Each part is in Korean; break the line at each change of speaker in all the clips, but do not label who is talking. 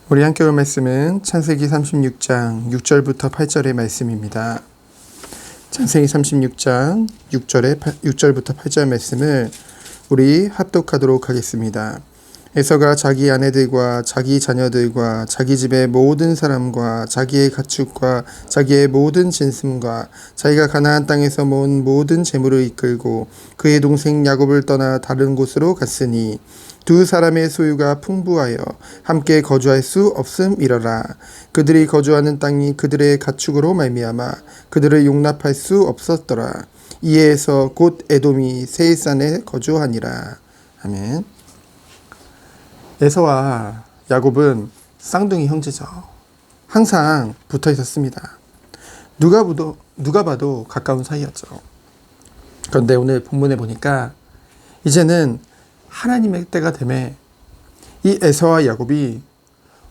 우리 함께 볼 말씀은 창세기 36장 6절부터 8절의 말씀입니다. 창세기 36장 6절부터 8절 말씀을 우리 합독하도록 하겠습니다. 에서가 자기 아내들과 자기 자녀들과 자기 집의 모든 사람과 자기의 가축과 자기의 모든 짐승과 자기가 가나안 땅에서 모은 모든 재물을 이끌고 그의 동생 야곱을 떠나 다른 곳으로 갔으니 두 사람의 소유가 풍부하여 함께 거주할 수 없음이러라. 그들이 거주하는 땅이 그들의 가축으로 말미암아 그들을 용납할 수 없었더라. 이에 에서 곧 에돔이 세일산에 거주하니라. 아멘. 에서와 야곱은 쌍둥이 형제죠. 항상 붙어 있었습니다. 누가 봐도 가까운 사이였죠. 그런데 오늘 본문에 보니까 이제는 하나님의 때가 되매 이 에서와 야곱이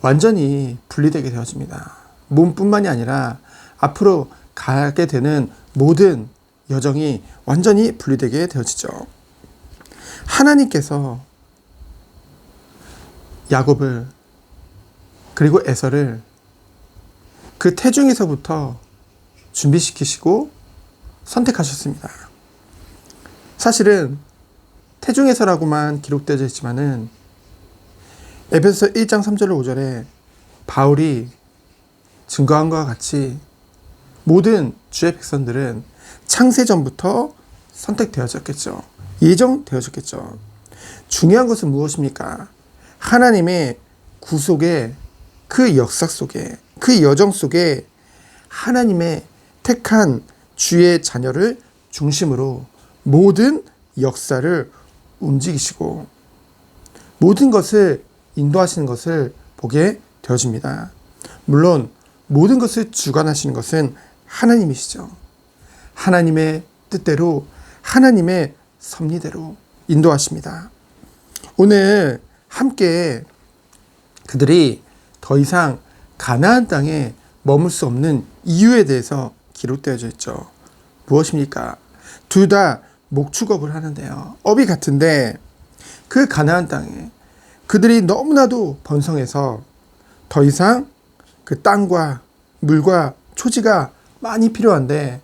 완전히 분리되게 되어집니다. 몸뿐만이 아니라 앞으로 가게 되는 모든 여정이 완전히 분리되게 되어지죠. 하나님께서 야곱을 그리고 에서를 그 태중에서부터 준비시키시고 선택하셨습니다. 사실은 태중에서라고만 기록되어 있지만은 에베소서 1장 3절 5절에 바울이 증거한 것과 같이 모든 주의 백성들은 창세전부터 선택되어졌겠죠. 예정되어졌겠죠. 중요한 것은 무엇입니까? 하나님의 구속의 그 역사 속에, 그 여정 속에 하나님의 택한 주의 자녀를 중심으로 모든 역사를 움직이시고 모든 것을 인도하시는 것을 보게 되어집니다. 물론 모든 것을 주관하시는 것은 하나님이시죠. 하나님의 뜻대로, 하나님의 섭리대로 인도하십니다. 오늘 함께 그들이 더 이상 가나안 땅에 머물 수 없는 이유에 대해서 기록되어져 있죠. 무엇입니까? 둘 다 목축업을 하는데요. 업이 같은데 그 가나안 땅에 그들이 너무나도 번성해서 더 이상 그 땅과 물과 초지가 많이 필요한데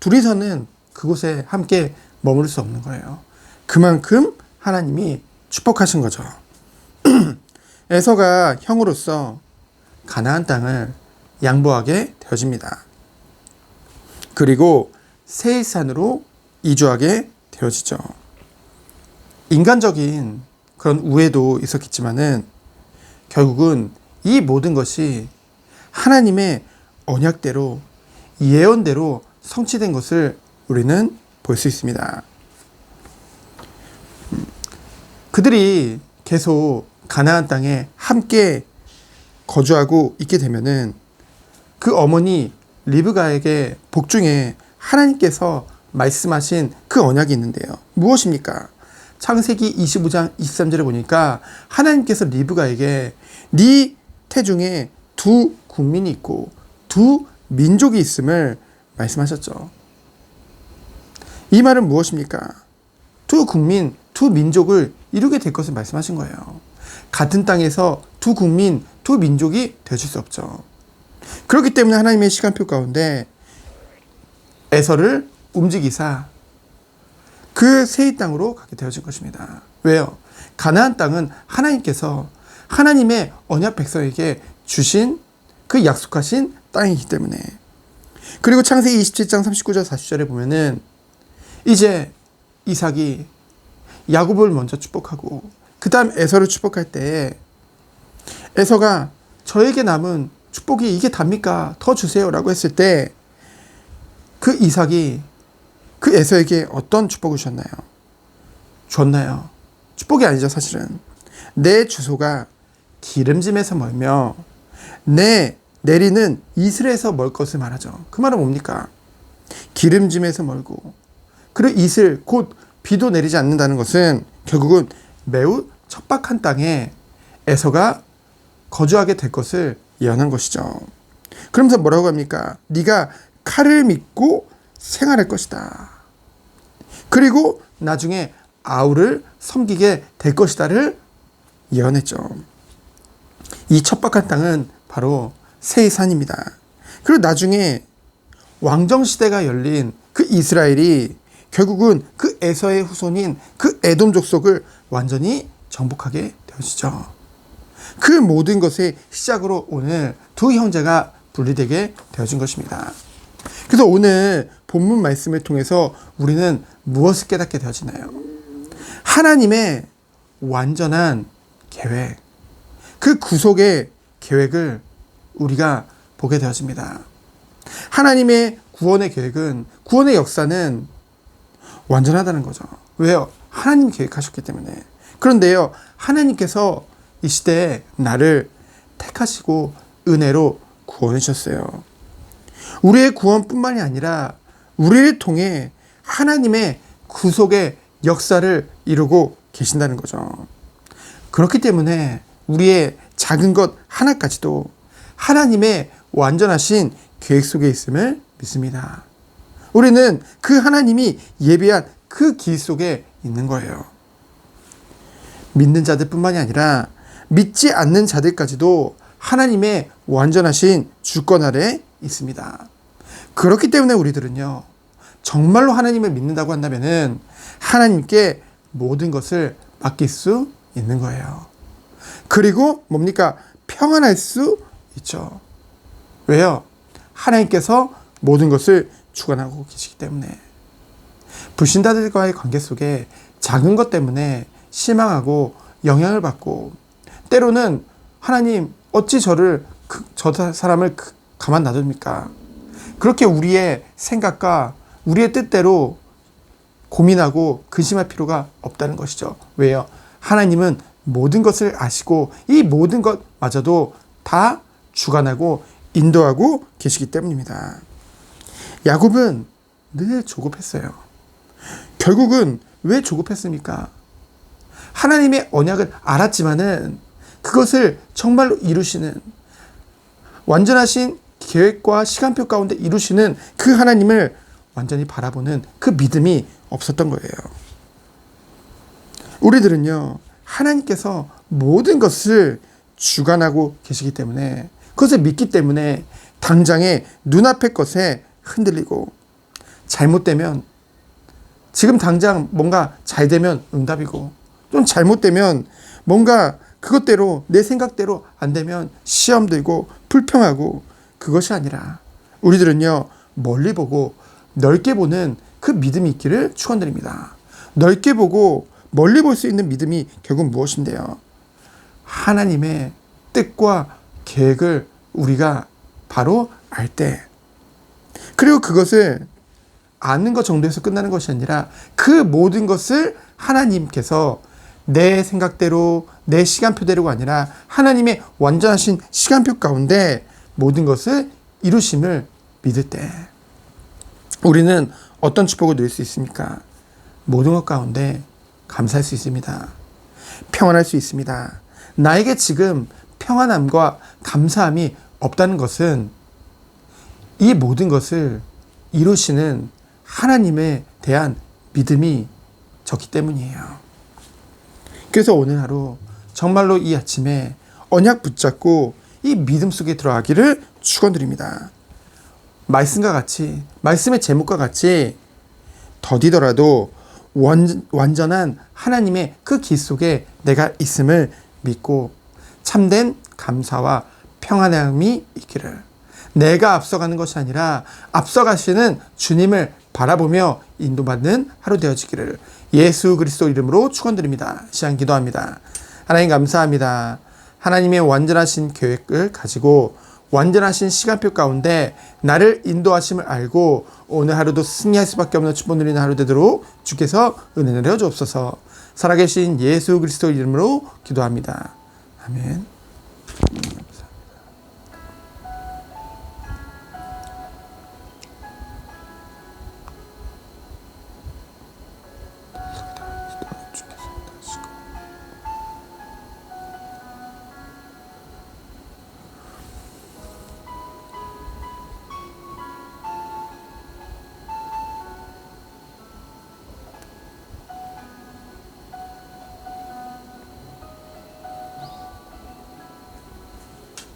둘이서는 그곳에 함께 머물 수 없는 거예요. 그만큼 하나님이 축복하신 거죠. 에서가 형으로서 가나안 땅을 양보하게 되어집니다. 그리고 세일산으로 이주하게 되어지죠. 인간적인 그런 우애도 있었겠지만은 결국은 이 모든 것이 하나님의 언약대로 예언대로 성취된 것을 우리는 볼 수 있습니다. 그들이 계속 가나안 땅에 함께 거주하고 있게 되면은 그 어머니 리브가에게 복중에 하나님께서 말씀하신 그 언약이 있는데요. 무엇입니까? 창세기 25장 23절에 보니까 하나님께서 리브가에게 네 태중에 두 국민이 있고 두 민족이 있음을 말씀하셨죠. 이 말은 무엇입니까? 두 국민, 두 민족을 이루게 될 것을 말씀하신 거예요. 같은 땅에서 두 국민, 두 민족이 되어질 수 없죠. 그렇기 때문에 하나님의 시간표 가운데 에서를 움직이사 그 세이 땅으로 가게 되어진 것입니다. 왜요? 가나안 땅은 하나님께서 하나님의 언약 백성에게 주신 그 약속하신 땅이기 때문에. 그리고 창세기 27장 39절 40절에 보면은 이제 이삭이 야곱을 먼저 축복하고 그 다음 에서를 축복할 때 에서가 저에게 남은 축복이 이게 답니까? 더 주세요 라고 했을 때 그 이삭이 그 에서에게 어떤 축복을 줬나요? 축복이 아니죠. 사실은 내 주소가 기름짐에서 멀며 내 내리는 이슬에서 멀 것을 말하죠. 그 말은 뭡니까? 기름짐에서 멀고 그리고 이슬 곧 비도 내리지 않는다는 것은 결국은 매우 척박한 땅에 에서가 거주하게 될 것을 예언한 것이죠. 그러면서 뭐라고 합니까? 네가 칼을 믿고 생활할 것이다. 그리고 나중에 아우를 섬기게 될 것이다를 예언했죠. 이 척박한 땅은 바로 세이산입니다. 그리고 나중에 왕정시대가 열린 그 이스라엘이 결국은 그 에서의 후손인 그 에돔 족속을 완전히 정복하게 되어지죠. 그 모든 것의 시작으로 오늘 두 형제가 분리되게 되어진 것입니다. 그래서 오늘 본문 말씀을 통해서 우리는 무엇을 깨닫게 되어지나요? 하나님의 완전한 계획, 그 구속의 계획을 우리가 보게 되어집니다. 하나님의 구원의 계획은, 구원의 역사는 완전하다는 거죠. 왜요? 하나님 계획하셨기 때문에. 그런데요, 하나님께서 이 시대에 나를 택하시고 은혜로 구원해 주셨어요. 우리의 구원뿐만이 아니라 우리를 통해 하나님의 구속의 역사를 이루고 계신다는 거죠. 그렇기 때문에 우리의 작은 것 하나까지도 하나님의 완전하신 계획 속에 있음을 믿습니다. 우리는 그 하나님이 예비한 그 길 속에 있는 거예요. 믿는 자들뿐만이 아니라 믿지 않는 자들까지도 하나님의 완전하신 주권 아래 있습니다. 그렇기 때문에 우리들은요, 정말로 하나님을 믿는다고 한다면은 하나님께 모든 것을 맡길 수 있는 거예요. 그리고 뭡니까? 평안할 수 있죠. 왜요? 하나님께서 모든 것을 주관하고 계시기 때문에. 불신자들과의 관계 속에 작은 것 때문에 실망하고 영향을 받고, 때로는 하나님 어찌 저 사람을 가만 놔둡니까? 그렇게 우리의 생각과 우리의 뜻대로 고민하고 근심할 필요가 없다는 것이죠. 왜요? 하나님은 모든 것을 아시고 이 모든 것마저도 다 주관하고 인도하고 계시기 때문입니다. 야곱은 늘 조급했어요. 결국은 왜 조급했습니까? 하나님의 언약을 알았지만은 그것을 정말로 이루시는, 완전하신 계획과 시간표 가운데 이루시는 그 하나님을 완전히 바라보는 그 믿음이 없었던 거예요. 우리들은요, 하나님께서 모든 것을 주관하고 계시기 때문에, 그것을 믿기 때문에 당장의 눈앞의 것에 흔들리고, 잘못되면, 지금 당장 뭔가 잘 되면 응답이고, 좀 잘못되면 뭔가 그것대로 내 생각대로 안 되면 시험 들고 불평하고, 그것이 아니라 우리들은요, 멀리 보고 넓게 보는 그 믿음이 있기를 축원드립니다. 넓게 보고 멀리 볼 수 있는 믿음이 결국 무엇인데요? 하나님의 뜻과 계획을 우리가 바로 알 때, 그리고 그것을 아는 것 정도에서 끝나는 것이 아니라 그 모든 것을 하나님께서 내 생각대로 내 시간표대로가 아니라 하나님의 완전하신 시간표 가운데 모든 것을 이루심을 믿을 때 우리는 어떤 축복을 누릴 수 있습니까? 모든 것 가운데 감사할 수 있습니다. 평안할 수 있습니다. 나에게 지금 평안함과 감사함이 없다는 것은 이 모든 것을 이루시는 하나님에 대한 믿음이 적기 때문이에요. 그래서 오늘 하루 정말로 이 아침에 언약 붙잡고 이 믿음 속에 들어가기를 축원드립니다. 말씀과 같이, 말씀의 제목과 같이 더디더라도 완전한 하나님의 그 길 속에 내가 있음을 믿고 참된 감사와 평안함이 있기를, 내가 앞서가는 것이 아니라 앞서가시는 주님을 바라보며 인도받는 하루 되어지기를 예수 그리스도 이름으로 축원드립니다. 시간 기도합니다. 하나님 감사합니다. 하나님의 완전하신 계획을 가지고 완전하신 시간표 가운데 나를 인도하심을 알고 오늘 하루도 승리할 수밖에 없는 축복 누리는 하루 되도록 주께서 은혜 내려 주옵소서. 살아계신 예수 그리스도 이름으로 기도합니다. 아멘.